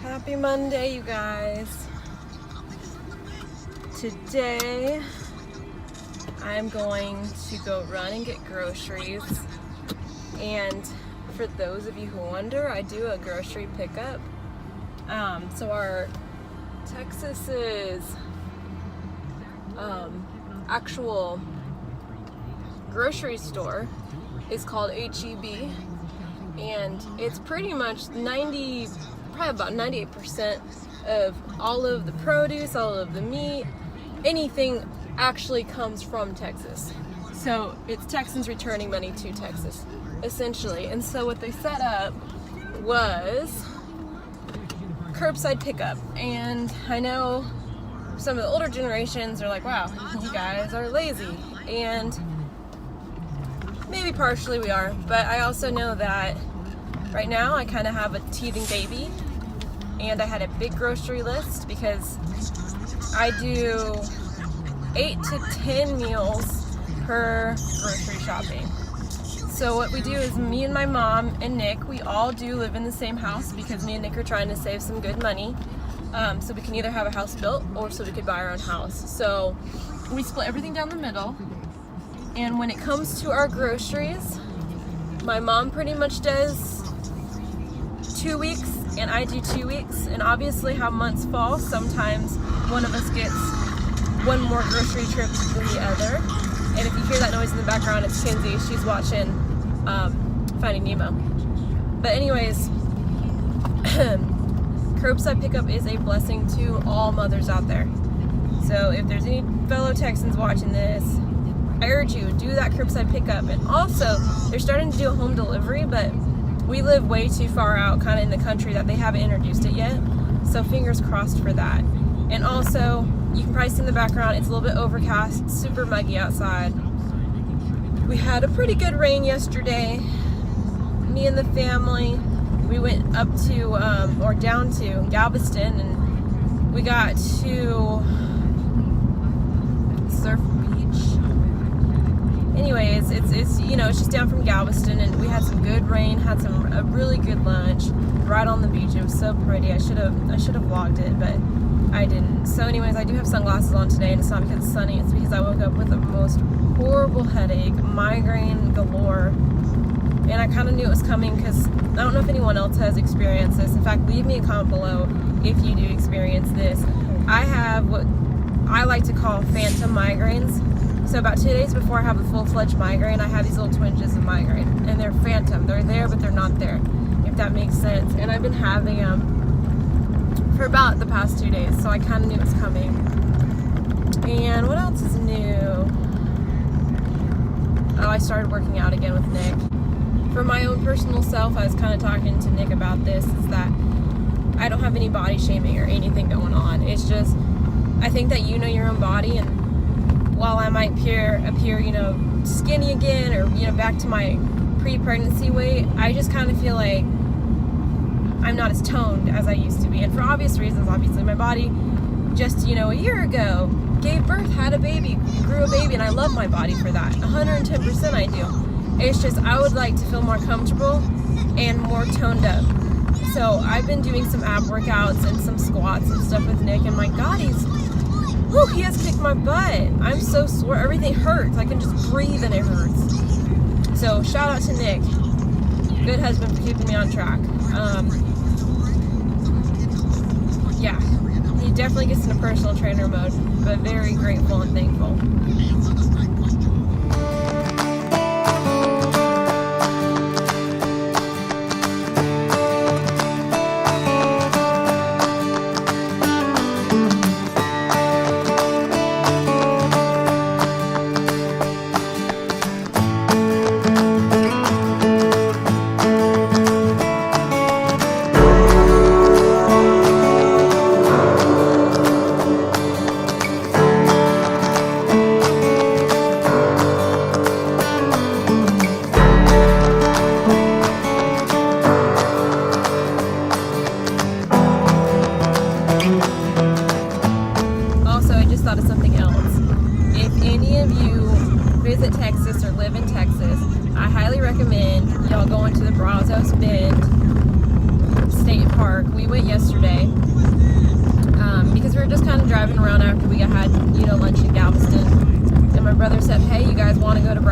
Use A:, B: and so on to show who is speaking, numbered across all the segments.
A: Happy Monday, you guys. Today I'm going to go run and get groceries, and for those of you who wonder, I do a grocery pickup. So our Texas's actual grocery store is called HEB, and it's pretty much probably about 98% of all of the produce, all of the meat, anything actually comes from Texas. So it's Texans returning money to Texas, essentially. And so what they set up was curbside pickup. And I know some of the older generations are like, wow, you guys are lazy. And maybe partially we are, but I also know that right now I kind of have a teething baby, and I had a big grocery list because I do 8 to 10 meals per grocery shopping. So what we do is me and my mom and Nick, we all do live in the same house because me and Nick are trying to save some good money. So we can either have a house built or so we could buy our own house. So we split everything down the middle. And when it comes to our groceries, my mom pretty much does 2 weeks and I do 2 weeks. And obviously how months fall, sometimes one of us gets one more grocery trip than the other. And if you hear that noise in the background, it's Kinsey. She's watching Finding Nemo. But anyways, curbside pickup is a blessing to all mothers out there. So if there's any fellow Texans watching this, I urge you, do that curbside pickup. And also, they're starting to do a home delivery, but we live way too far out kind of in the country that they haven't introduced it yet. So fingers crossed for that. And also, you can probably see in the background, it's a little bit overcast, super muggy outside. We had a pretty good rain yesterday. Me and the family, we went up to, or down to Galveston, and we got to Surf Beach. Anyways, it's you know, it's just down from Galveston, and we had some good rain, had a really good lunch right on the beach. It was so pretty. I should have vlogged it, but I didn't. So anyways, I do have sunglasses on today, and it's not because it's sunny, it's because I woke up with the most horrible headache, migraine galore, and I kind of knew it was coming because I don't know if anyone else has experienced this. In fact, leave me a comment below if you do experience this. I have what I like to call phantom migraines. So about 2 days before I have a full-fledged migraine, I have these little twinges of migraine, and they're phantom. They're there, but they're not there, if that makes sense. And I've been having them for about the past 2 days, so I kind of knew it was coming. And what else is new? Oh, I started working out again with Nick. For my own personal self, I was kind of talking to Nick about this, is that I don't have any body shaming or anything going on. It's just, I think that you know your own body, and while I might appear, you know, skinny again, or, you know, back to my pre-pregnancy weight, I just kind of feel like I'm not as toned as I used to be. And for obvious reasons, obviously my body just, you know, a year ago gave birth, had a baby, grew a baby, and I love my body for that. 110% I do. It's just, I would like to feel more comfortable and more toned up. So I've been doing some ab workouts and some squats and stuff with Nick, and my God, he has kicked my butt. I'm so sore. Everything hurts. I can just breathe and it hurts. So shout out to Nick. Good husband for keeping me on track. Yeah, he definitely gets into personal trainer mode, but very grateful and thankful.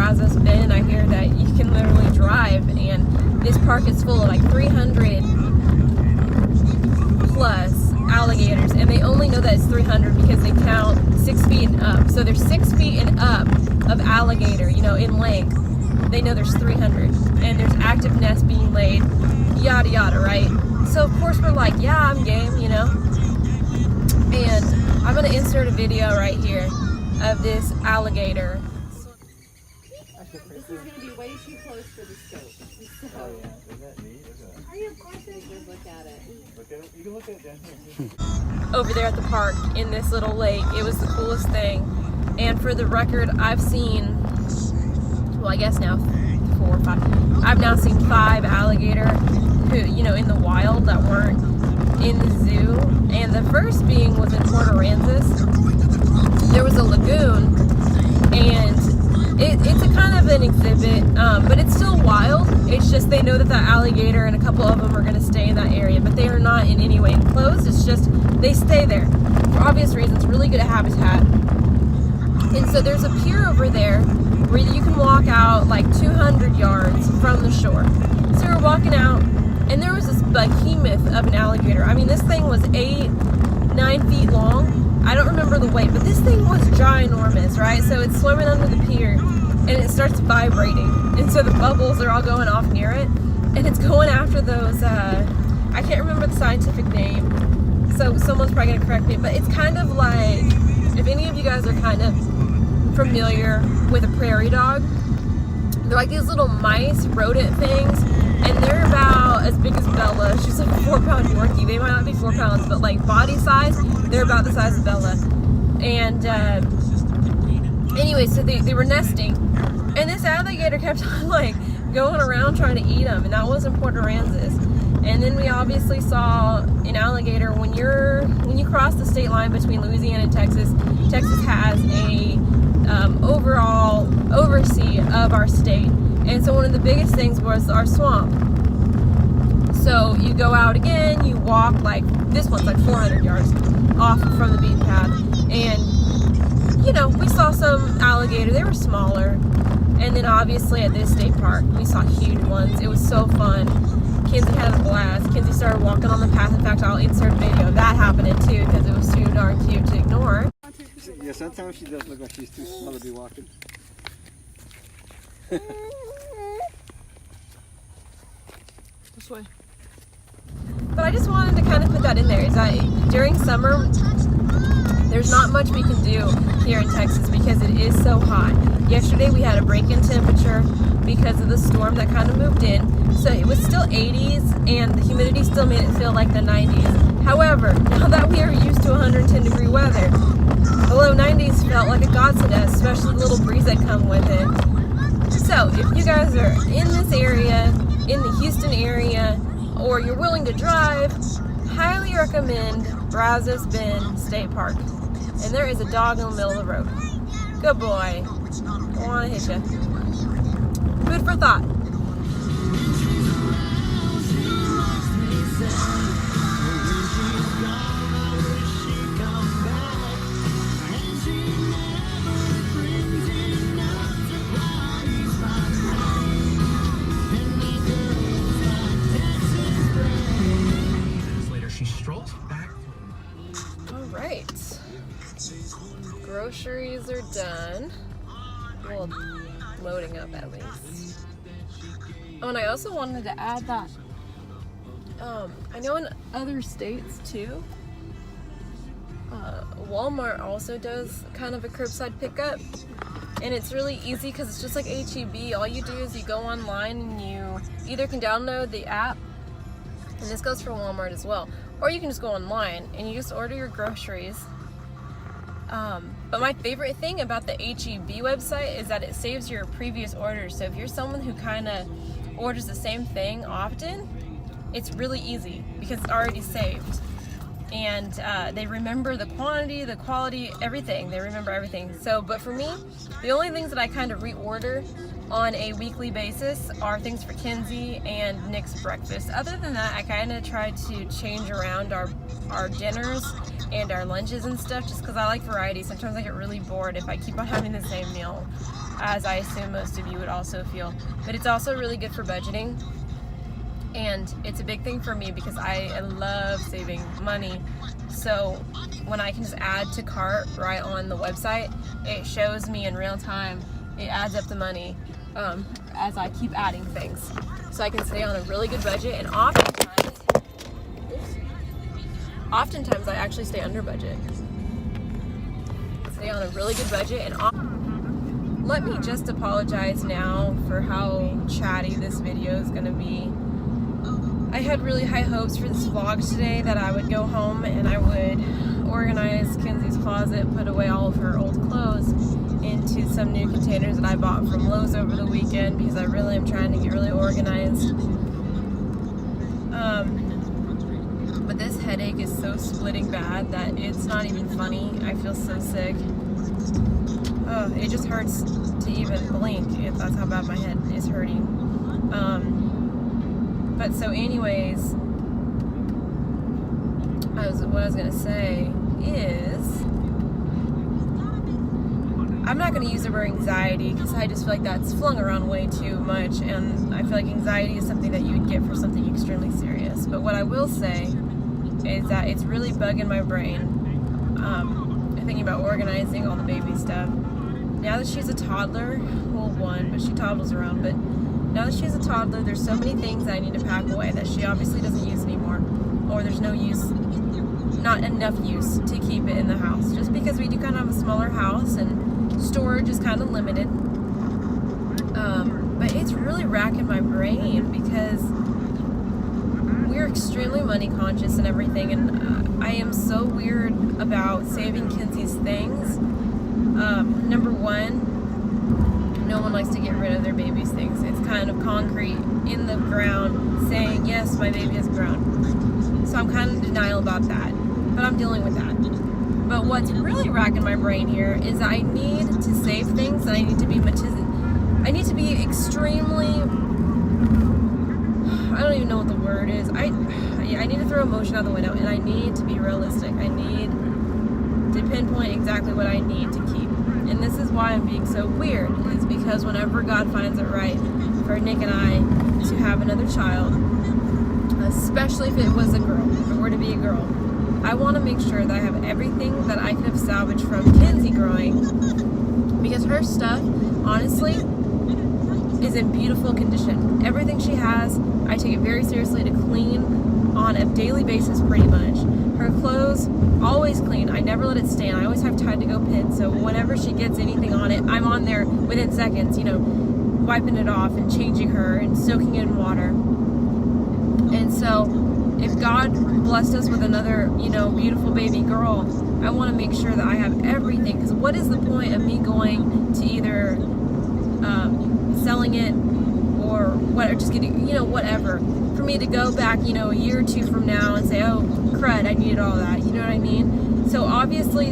A: Brazos Bend. I hear that you can literally drive, and this park is full of like 300 plus alligators, and they only know that it's 300 because they count 6 feet and up. So there's 6 feet and up of alligator, you know, in length. They know there's 300, and there's active nests being laid, yada yada, right? So of course we're like, yeah, I'm game, you know. And I'm gonna insert a video right here of this alligator.
B: This is gonna be way too close for the scope. So,
C: Oh yeah, isn't that neat?
B: are you of course gonna look at it?
C: Look at it. You can look at it down here.
A: Over there at the park in this little lake, it was the coolest thing. And for the record, I've seen, well, I guess now 4 or 5. I've now seen 5 alligator who, you know, in the wild that weren't in the zoo. And the first being was in Port Aransas. There was a lagoon, and it's a kind of an exhibit, but it's still wild. It's just they know that that alligator and a couple of them are going to stay in that area, but they are not in any way enclosed. It's just they stay there for obvious reasons. Really good habitat. And so there's a pier over there where you can walk out like 200 yards from the shore. So we're walking out, and there was this behemoth of an alligator. I mean, this thing was 8-9 feet long. I don't remember the weight, but this thing was ginormous, right? So it's swimming under the pier, and it starts vibrating. And so the bubbles are all going off near it, and it's going after those, I can't remember the scientific name, so someone's probably going to correct me, but it's kind of like, if any of you guys are kind of familiar with a prairie dog, they're like these little mice, rodent things, and they're about as big as Bella. She's like a 4-pound Yorkie. They might not be 4 pounds, but like body size, they're about the size of Bella. And anyway, so they were nesting, and this alligator kept on like going around trying to eat them, and that was in Port Aransas. And then we obviously saw an alligator when you cross the state line between Louisiana and Texas. Texas has a overall oversee of our state, and so one of the biggest things was our swamp. So you go out again, you walk like, this one's like 400 yards off from the beaten path, and you know, we saw some alligator. They were smaller. And then obviously at this state park we saw huge ones. It was so fun. Kinsey had a blast. Kinsey started walking on the path. In fact, I'll insert a video of that happening too, because it was too darn cute to ignore.
C: Yeah, sometimes she does look like she's too small to be walking.
A: This way. But I just wanted to kind of put that in there, is that during summer, there's not much we can do here in Texas because it is so hot. Yesterday we had a break in temperature because of the storm that kind of moved in. So it was still 80s, and the humidity still made it feel like the 90s. However, now that we are used to 110 degree weather, the low 90s felt like a godsend, especially the little breeze that come with it. So if you guys are in this area, in the Houston area, or you're willing to drive, highly recommend Brazos Bend State Park. And there is a dog in the middle of the road. Good boy. Don't want to hit you. Food for thought.
D: Later, she strolls back.
A: All right. Groceries are done. Well, loading up at least. Oh, and I also wanted to add that I know in other states too, Walmart also does kind of a curbside pickup, and it's really easy because it's just like HEB. All you do is you go online and you either can download the app, and this goes for Walmart as well, or you can just go online and you just order your groceries. But my favorite thing about the HEB website is that it saves your previous orders. So if you're someone who kind of orders the same thing often, it's really easy because it's already saved. And they remember the quantity, the quality, everything. They remember everything. So, but for me, the only things that I kind of reorder on a weekly basis are things for Kinsey and Nick's breakfast. Other than that, I kind of try to change around our dinners and our lunches and stuff just because I like variety. Sometimes I get really bored if I keep on having the same meal, as I assume most of you would also feel. But it's also really good for budgeting, and it's a big thing for me because I love saving money. So when I can just add to cart right on the website, it shows me in real time, it adds up the money as I keep adding things. So I can stay on a really good budget, and oftentimes I actually stay under budget. Stay on a really good budget, and let me just apologize now for how chatty this video is gonna be. I had really high hopes for this vlog today that I would go home and I would organize Kinsey's closet, put away all of her old clothes into some new containers that I bought from Lowe's over the weekend because I really am trying to get really organized. But this headache is so splitting bad that it's not even funny. I feel so sick. It just hurts to even blink if that's how bad my head is hurting. But so anyways, what I was gonna say is, I'm not gonna use the word anxiety because I just feel like that's flung around way too much, and I feel like anxiety is something that you would get for something extremely serious. But what I will say is that it's really bugging my brain, thinking about organizing all the baby stuff. Now that she's a toddler, well, one, but she toddles around, but now that she's a toddler, there's so many things that I need to pack away that she obviously doesn't use anymore, or there's no use, not enough use to keep it in the house, just because we do kind of have a smaller house and storage is kind of limited. But it's really racking my brain because we're extremely money conscious and everything, and I am so weird about saving Kinsey's things. Number one, no one likes to get rid of their baby's things. It's kind of concrete in the ground saying, yes, my baby has grown. So I'm kind of in denial about that, but I'm dealing with that. But what's really racking my brain here is I need to save things, and I need to be extremely, I don't even know what the word is. I need to throw emotion out the window, and I need to be realistic. I need to pinpoint exactly what I need to keep. And this is why I'm being so weird, is because whenever God finds it right for Nick and I to have another child, especially if it was a girl, if it were to be a girl, I want to make sure that I have everything that I could have salvaged from Kinsey growing, because her stuff, honestly, is in beautiful condition. Everything she has, I take it very seriously to clean on a daily basis pretty much. Her clothes, always clean. I never let it stand. I always have time to go pin, so whenever she gets anything on it, I'm on there within seconds, wiping it off and changing her and soaking it in water. And so if God blessed us with another, beautiful baby girl, I want to make sure that I have everything, because what is the point of me going to either selling it or what, or just getting, whatever, for me to go back, a year or two from now and say, oh, crud, I needed all that, you know what I mean? So obviously,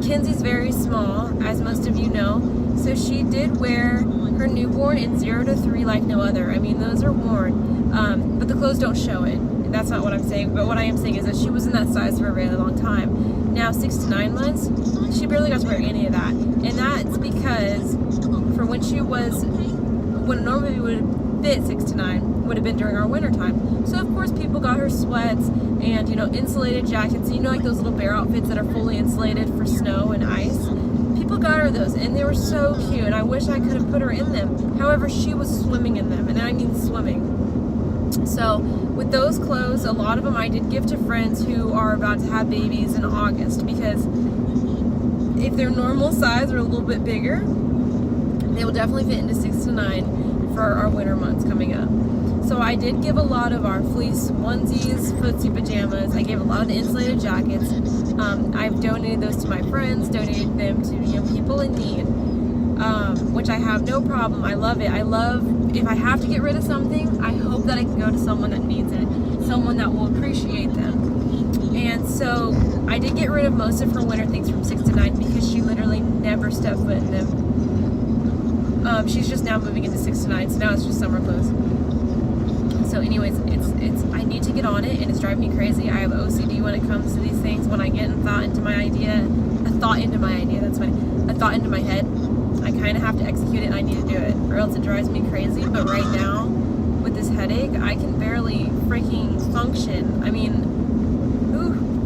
A: Kinsey's very small, as most of you know, so she did wear her newborn in 0 to 3 like no other. I mean, those are worn, but the clothes don't show it. That's not what I'm saying, but what I am saying is that she was in that size for a really long time. Now, 6 to 9 months, she barely got to wear any of that, and that's because for when a normal baby would fit 6 to 9, would have been during our winter time. So of course people got her sweats and insulated jackets, like those little bear outfits that are fully insulated for snow and ice. People got her those, and they were so cute, and I wish I could have put her in them. However, she was swimming in them, and I mean swimming. So with those clothes, a lot of them I did give to friends who are about to have babies in August, because if they're normal size or a little bit bigger, they will definitely fit into 6 to 9 for our winter months coming up. So I did give a lot of our fleece onesies, footsie pajamas. I gave a lot of the insulated jackets. I've donated those to my friends, donated them to people in need, which I have no problem. I love it. I love, if I have to get rid of something, I hope that I can go to someone that needs it, someone that will appreciate them. And so I did get rid of most of her winter things from 6 to 9 because she literally never stepped foot in them. She's just now moving into 6 to 9, so now it's just summer clothes. So anyways, I need to get on it, and it's driving me crazy. I have OCD when it comes to these things. When I get a thought into my idea, that's funny, a thought into my head, I kind of have to execute it, and I need to do it, or else it drives me crazy. But right now, with this headache, I can barely freaking function. I mean,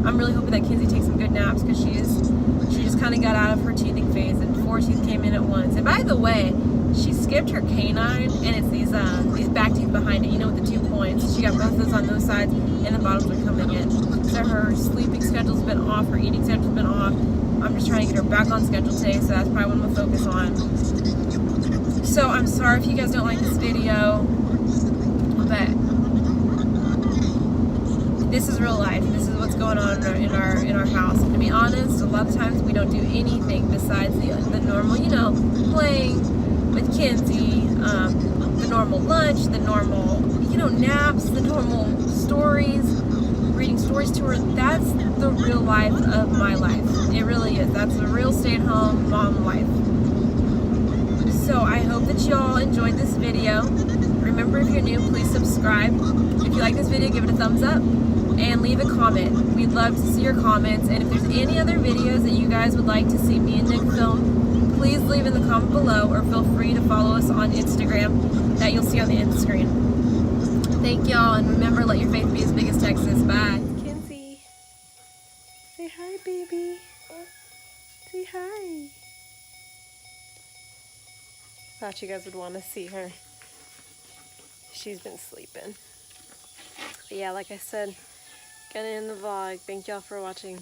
A: I'm really hoping that Kinsey takes some good naps, because she just kind of got out of her teething phase, and 4 teeth came in at once. And by the way, she skipped her canine, and it's these back teeth behind it, you know, with the 2 points. She got both of those on those sides, and the bottoms are coming in. So her sleeping schedule's been off, her eating schedule's been off. I'm just trying to get her back on schedule today, so that's probably what I'm gonna focus on. So I'm sorry if you guys don't like this video, but this is real life. This is what's going on in our house. And to be honest, a lot of times we don't do anything besides the normal, you know, playing with Kinsey, the normal lunch, the normal, you know, naps, the normal stories, reading stories to her. That's the real life of my life. It really is. That's the real stay-at-home mom life. So I hope that y'all enjoyed this video. Remember, if you're new, please subscribe. If you like this video, give it a thumbs up and leave a comment. We'd love to see your comments. And if there's any other videos that you guys would like to see me and Nick film, please leave in the comment below, or feel free to follow us on Instagram that you'll see on the end screen. Thank y'all, and remember, let your faith be as big as Texas. Bye. Kinsey, say hi, baby. Say hi. Thought you guys would want to see her. She's been sleeping. But yeah, like I said, gonna end the vlog. Thank y'all for watching.